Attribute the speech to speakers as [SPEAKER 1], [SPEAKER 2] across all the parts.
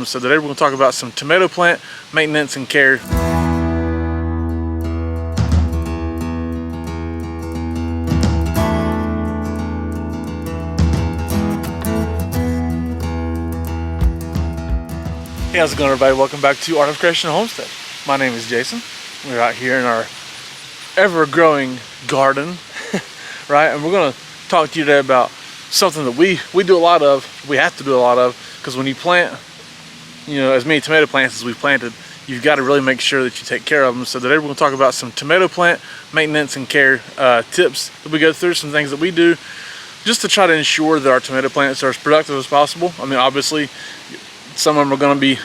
[SPEAKER 1] So today we're going to talk about some tomato plant maintenance and care. Hey, how's it going, everybody? Welcome back to Art of Creation Homestead. My name is Jason. We're out here in our ever-growing garden, right? And we're going to talk to you today about something that we do a lot of. We have to do a lot of, because when you plant, you know, as many tomato plants as we've planted, you've got to really make sure that you take care of them. So today we're going to talk about some tomato plant maintenance and care tips that we go through, some things that we do just to try to ensure that our tomato plants are as productive as possible. I mean, obviously, some of them are going to be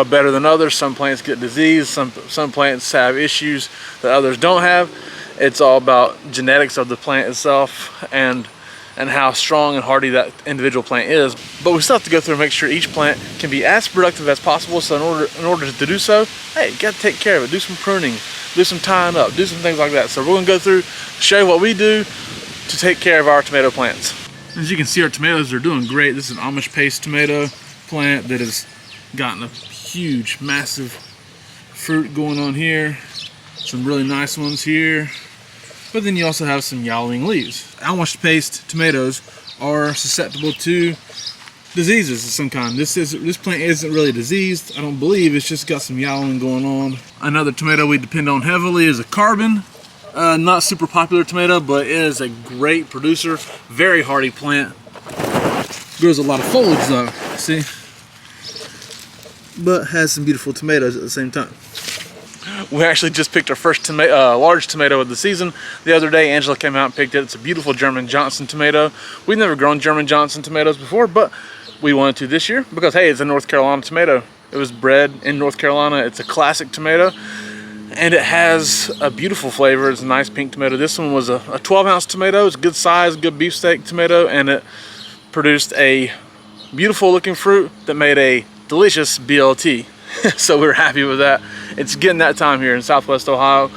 [SPEAKER 1] better than others. Some plants get disease, some plants have issues that others don't have. It's all about genetics of the plant itself and how strong and hardy that individual plant is. But we still have to go through and make sure each plant can be as productive as possible. So in order to do so, hey, you got to take care of it. Do some pruning, do some tying up, do some things like that. So we're going to go through, show you what we do to take care of our tomato plants. As you can see, our tomatoes are doing great. This is an Amish paste tomato plant that has gotten a huge, massive fruit going on here. Some really nice ones here. But then you also have some yellowing leaves. Amish paste tomatoes are susceptible to diseases of some kind. This plant isn't really diseased, I don't believe. It's just got some yellowing going on. Another tomato we depend on heavily is a carbon. Not super popular tomato, but it is a great producer. Very hardy plant. Grows a lot of foliage though, see? But has some beautiful tomatoes at the same time. We actually just picked our first large tomato of the season the other day. Angela came out and picked it. It's a beautiful German Johnson tomato. We've never grown German Johnson tomatoes before, but we wanted to this year because, hey, it's a North Carolina tomato. It was bred in North Carolina. It's a classic tomato, and it has a beautiful flavor. It's a nice pink tomato. This one was a 12-ounce tomato. It's a good size, good beefsteak tomato, and it produced a beautiful looking fruit that made a delicious BLT. So we were happy with that. It's getting that time here in Southwest Ohio.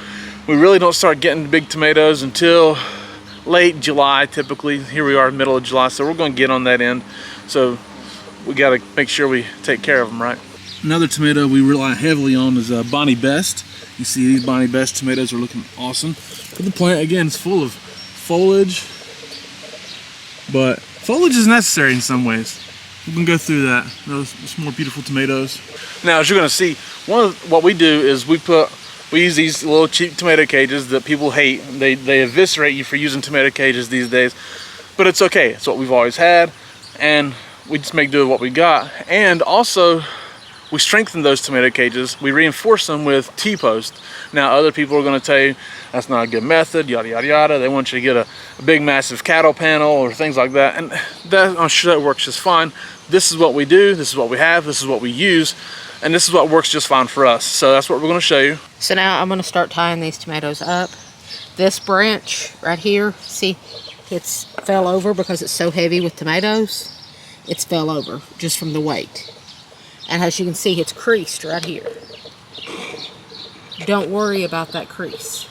[SPEAKER 1] We really don't start getting big tomatoes until late July typically. Here we are, middle of July, so we're going to get on that end. So we got to make sure we take care of them, right? Another tomato we rely heavily on is Bonnie Best. You see these Bonnie Best tomatoes are looking awesome. But the plant, again, is full of foliage, but foliage is necessary in some ways. We can go through that. Some more beautiful tomatoes. Now, as you're going to see, what we do is we use these little cheap tomato cages that people hate. They eviscerate you for using tomato cages these days, but it's okay. It's what we've always had, and we just make do with what we got. And also, we strengthen those tomato cages. We reinforce them with T-post. Now, other people are going to tell you that's not a good method, yada yada yada. They want you to get a big massive cattle panel or things like that, and I'm sure that works just fine. This is what we do, this is what we have, this is what we use, and this is what works just fine for us. So that's what we're going to show you.
[SPEAKER 2] So now I'm going to start tying these tomatoes up. This branch right here, see, it's fell over because it's so heavy with tomatoes. It's fell over just from the weight. And as you can see, it's creased right here. Don't worry about that crease.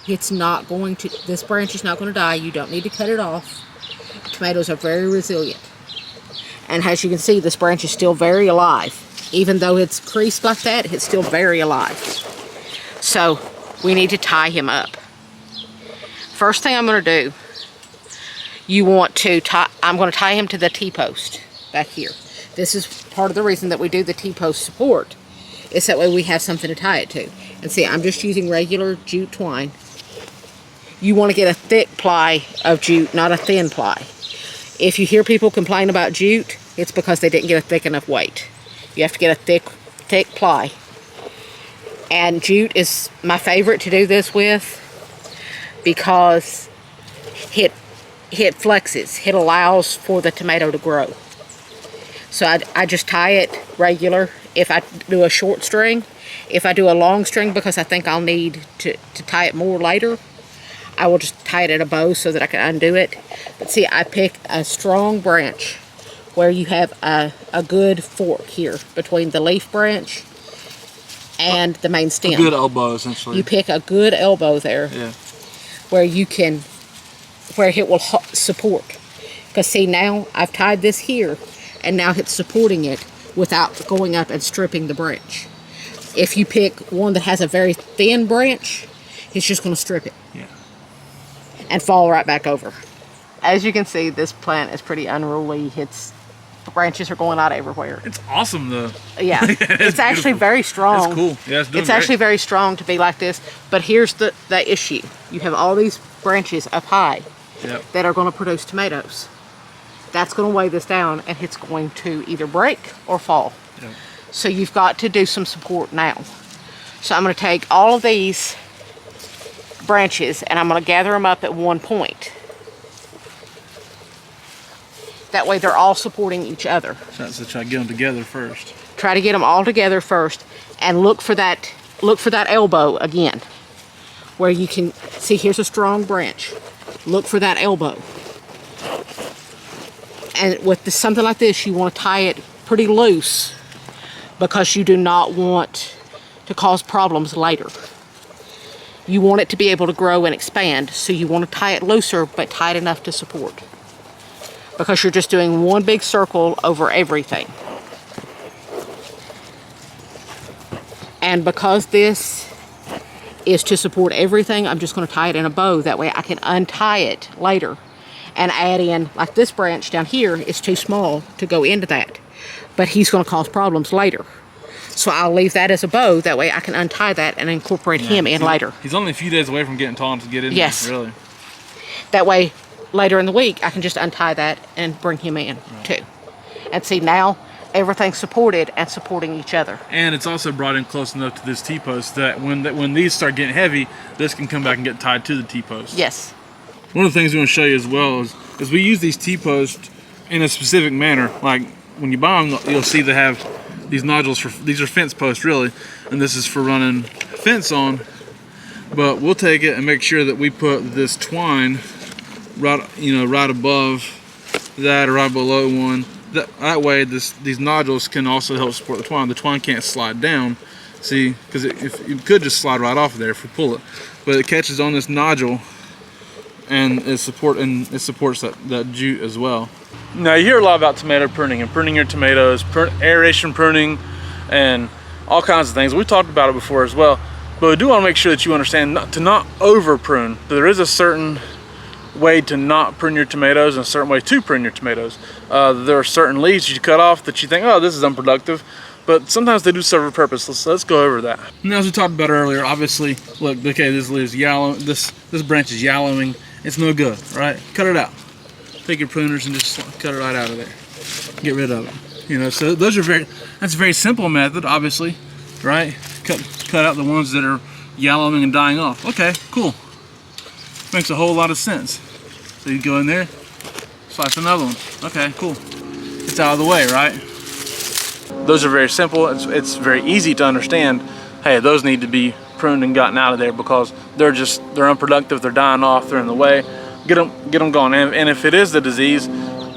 [SPEAKER 2] It's not going to, this branch is not going to die. You don't need to cut it off. Tomatoes are very resilient. And as you can see, this branch is still very alive. Even though it's creased like that, it's still very alive. So we need to tie him up. First thing I'm going to do, I'm going to tie him to the T-post back here. This is part of the reason that we do the T-post support, is that way we have something to tie it to. And see, I'm just using regular jute twine. You want to get a thick ply of jute, not a thin ply. If you hear people complain about jute, it's because they didn't get a thick enough weight. You have to get a thick ply. And jute is my favorite to do this with because it flexes. It allows for the tomato to grow. So I just tie it regular. If I do a short string, if I do a long string because I think I'll need to tie it more later, I will just tie it at a bow so that I can undo it. But see, I pick a strong branch where you have a good fork here between the leaf branch and the main stem. A
[SPEAKER 1] good elbow, essentially.
[SPEAKER 2] You pick a good elbow there, yeah, where it will support. Because see, now I've tied this here, and now it's supporting it without going up and stripping the branch. If you pick one that has a very thin branch, it's just going to strip it.
[SPEAKER 1] Yeah.
[SPEAKER 2] And fall right back over. As you can see, this plant is pretty unruly. Its branches are going out everywhere.
[SPEAKER 1] It's awesome though.
[SPEAKER 2] Yeah, it's actually
[SPEAKER 1] beautiful.
[SPEAKER 2] very strong.
[SPEAKER 1] It's cool. Yeah,
[SPEAKER 2] it's actually very strong to be like this. But here's the issue. You have all these branches up high that are going to produce tomatoes. That's going to weigh this down, and it's going to either break or fall. Yep. So you've got to do some support now. So I'm going to take all of these branches and I'm going to gather them up at one point. That way they're all supporting each other.
[SPEAKER 1] So try to get them together first.
[SPEAKER 2] Try to get them all together first, and look for that elbow again. Where you can see, here's a strong branch. Look for that elbow. And with something like this, you want to tie it pretty loose because you do not want to cause problems later. You want it to be able to grow and expand, so you want to tie it looser, but tight enough to support. Because you're just doing one big circle over everything. And because this is to support everything, I'm just going to tie it in a bow. That way I can untie it later and add in, like this branch down here is too small to go into that. But he's going to cause problems later. So I'll leave that as a bow. That way I can untie that and incorporate him in later.
[SPEAKER 1] He's only a few days away from getting tall enough to get in.
[SPEAKER 2] Yes.
[SPEAKER 1] There, really.
[SPEAKER 2] That way, later in the week, I can just untie that and bring him in too. And see, now everything's supported and supporting each other.
[SPEAKER 1] And it's also brought in close enough to this T-post that when these start getting heavy, this can come back and get tied to the T-post.
[SPEAKER 2] Yes.
[SPEAKER 1] One of the things we want to show you as well is we use these T-posts in a specific manner. Like when you buy them, you'll see they have these nodules these are fence posts really, and this is for running fence on. But we'll take it and make sure that we put this twine right above that or right below one. That way these nodules can also help support the twine. The twine can't slide down, see, because it could just slide right off of there if we pull it. But it catches on this nodule and it supports that jute as well. Now you hear a lot about tomato pruning and pruning your tomatoes, aeration pruning, and all kinds of things. We've talked about it before as well. But we do want to make sure that you understand to not over prune. There is a certain way to not prune your tomatoes and a certain way to prune your tomatoes. There are certain leaves you cut off that you think, oh, this is unproductive, but sometimes they do serve a purpose. Let's go over that. Now, as we talked about earlier, obviously, look, okay, this leaf is yellow, this branch is yellowing. It's no good, right? Cut it out. Take your pruners and just cut it right out of there. Get rid of it. You know, so that's a very simple method, obviously, right? Cut out the ones that are yellowing and dying off. Okay, cool. Makes a whole lot of sense. So you go in there, slice another one. Okay, cool. It's out of the way, right? Those are very simple. It's very easy to understand. Hey, those need to be pruned and gotten out of there because they're unproductive. They're dying off. They're in the way. Get them gone. And if it is the disease,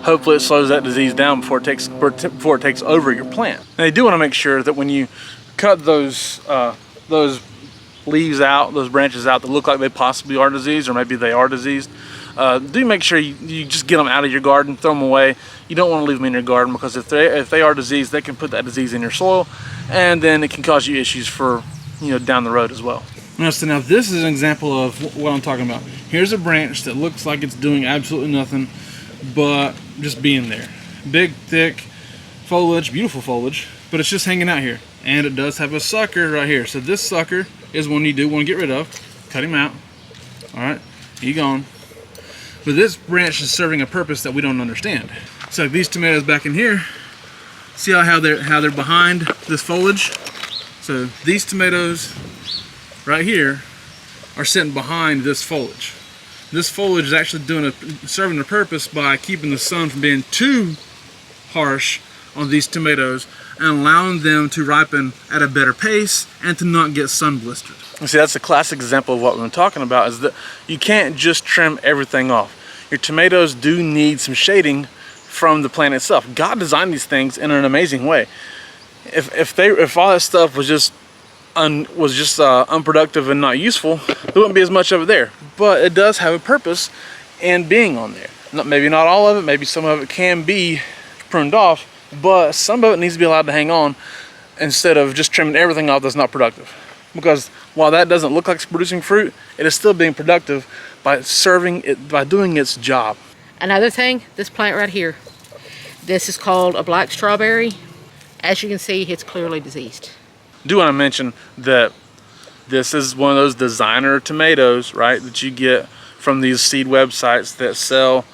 [SPEAKER 1] hopefully it slows that disease down before it takes over your plant. And you do want to make sure that when you cut those leaves out, those branches out that look like they possibly are diseased, or maybe they are diseased, do make sure you just get them out of your garden, throw them away. You don't want to leave them in your garden because if they are diseased, they can put that disease in your soil, and then it can cause you issues for down the road as well. Now, this is an example of what I'm talking about. Here's a branch that looks like it's doing absolutely nothing but just being there. Big, thick foliage, beautiful foliage, but it's just hanging out here. And it does have a sucker right here. So this sucker is one you do want to get rid of. Cut him out. All right, he's gone. But this branch is serving a purpose that we don't understand. So these tomatoes back in here, see how they're behind this foliage? So these tomatoes right here are sitting behind this foliage. This foliage is actually serving a purpose by keeping the sun from being too harsh on these tomatoes and allowing them to ripen at a better pace and to not get sun blistered. See, that's a classic example of what we've been talking about, is that you can't just trim everything off. Your tomatoes do need some shading from the plant itself. God designed these things in an amazing way. If all that stuff was just unproductive and not useful, there wouldn't be as much of it there. But it does have a purpose in being on there. Maybe not all of it, maybe some of it can be pruned off, but some of it needs to be allowed to hang on instead of just trimming everything off that's not productive. Because while that doesn't look like it's producing fruit, it is still being productive by doing its job.
[SPEAKER 2] Another thing, this plant right here, this is called a black strawberry. As you can see, it's clearly diseased.
[SPEAKER 1] I do want to mention that this is one of those designer tomatoes, right, that you get from these seed websites that sell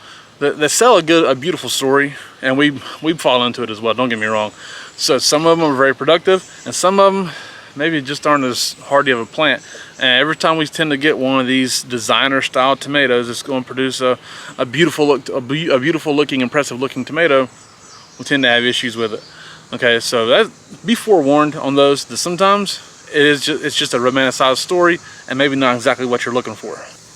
[SPEAKER 1] a beautiful story, and we fall into it as well, don't get me wrong. So some of them are very productive, and some of them maybe just aren't as hardy of a plant. And every time we tend to get one of these designer style tomatoes, it's going to produce a beautiful looking, impressive looking tomato. We tend to have issues with it. Okay, so be forewarned on those, that sometimes it's just a romanticized story and maybe not exactly what you're looking for.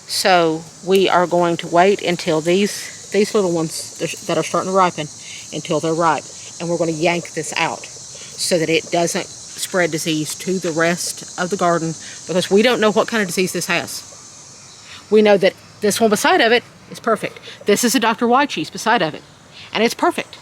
[SPEAKER 2] So we are going to wait until these little ones that are starting to ripen, until they're ripe, and we're going to yank this out so that it doesn't spread disease to the rest of the garden, because we don't know what kind of disease this has. We know that this one beside of it is perfect. This is a Dr. White cheese beside of it, and it's perfect.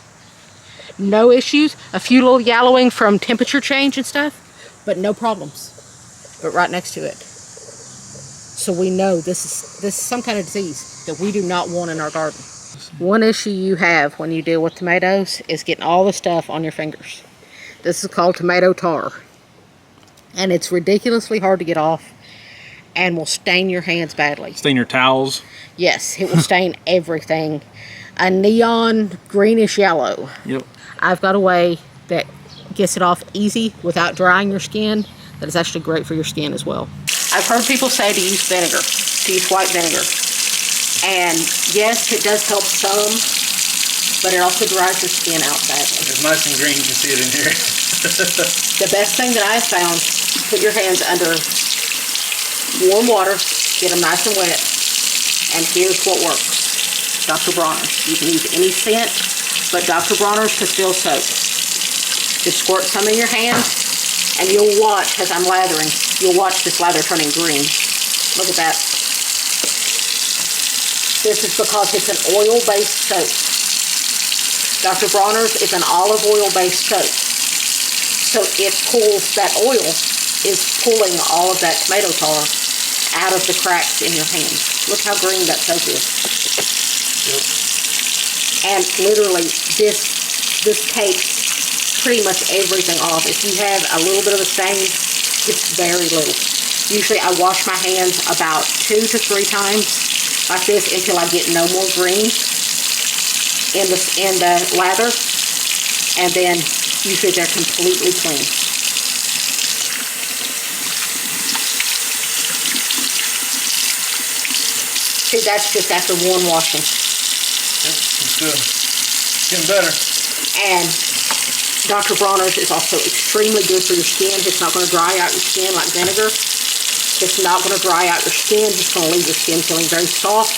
[SPEAKER 2] No issues, a few little yellowing from temperature change and stuff, but no problems. But right next to it. So we know this is some kind of disease that we do not want in our garden. One issue you have when you deal with tomatoes is getting all the stuff on your fingers. This is called tomato tar. And it's ridiculously hard to get off and will stain your hands badly.
[SPEAKER 1] Stain your towels?
[SPEAKER 2] Yes, it will stain everything. A neon greenish yellow.
[SPEAKER 1] Yep.
[SPEAKER 2] I've got a way that gets it off easy without drying your skin that is actually great for your skin as well. I've heard people say to use vinegar, to use white vinegar. And yes, it does help some, but it also dries your skin out badly.
[SPEAKER 1] It's nice and green, you can see it in here.
[SPEAKER 2] The best thing that I've found, put your hands under warm water, get them nice and wet, and here's what works. Dr. Bronner's. You can use any scent, but Dr. Bronner's Castile soap. Just squirt some in your hand, and you'll watch, as I'm lathering, you'll watch this lather turning green. Look at that. This is because it's an oil-based soap. Dr. Bronner's is an olive oil-based soap. So it pulls, that oil is pulling all of that tomato tar out of the cracks in your hands. Look how green that soap is.
[SPEAKER 1] Yep.
[SPEAKER 2] And literally, this takes pretty much everything off. If you have a little bit of a stain, it's very little. Usually I wash my hands about 2 to 3 times like this until I get no more green in the lather, and then usually they're completely clean. See, that's just after one washing.
[SPEAKER 1] Yep, it's good. It's getting better.
[SPEAKER 2] And Dr. Bronner's is also extremely good for your skin. It's not going to dry out your skin like vinegar. It's not going to dry out your skin. It's going to leave your skin feeling very soft.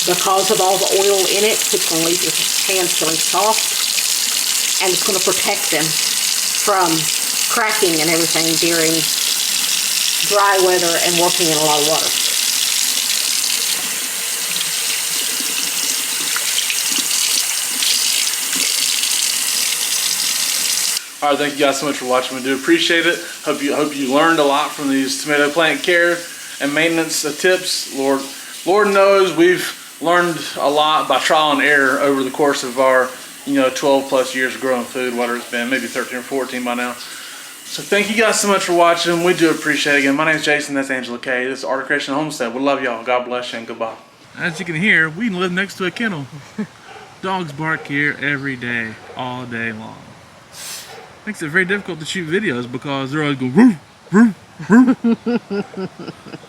[SPEAKER 2] Because of all the oil in it, it's going to leave your hands feeling soft. And it's going to protect them from cracking and everything during dry weather and working in a lot of water.
[SPEAKER 1] All right, thank you guys so much for watching. We do appreciate it. Hope you learned a lot from these tomato plant care and maintenance tips. Lord knows we've learned a lot by trial and error over the course of our 12 plus years of growing food, whatever it's been, maybe 13 or 14 by now. So thank you guys so much for watching. We do appreciate it. Again, my name is Jason. That's Angela Kay. This is Art of Creation Homestead. We love y'all. God bless you and goodbye. As you can hear, we live next to a kennel. Dogs bark here every day, all day long. Makes it very difficult to shoot videos because they're always going, roof, roof, roof.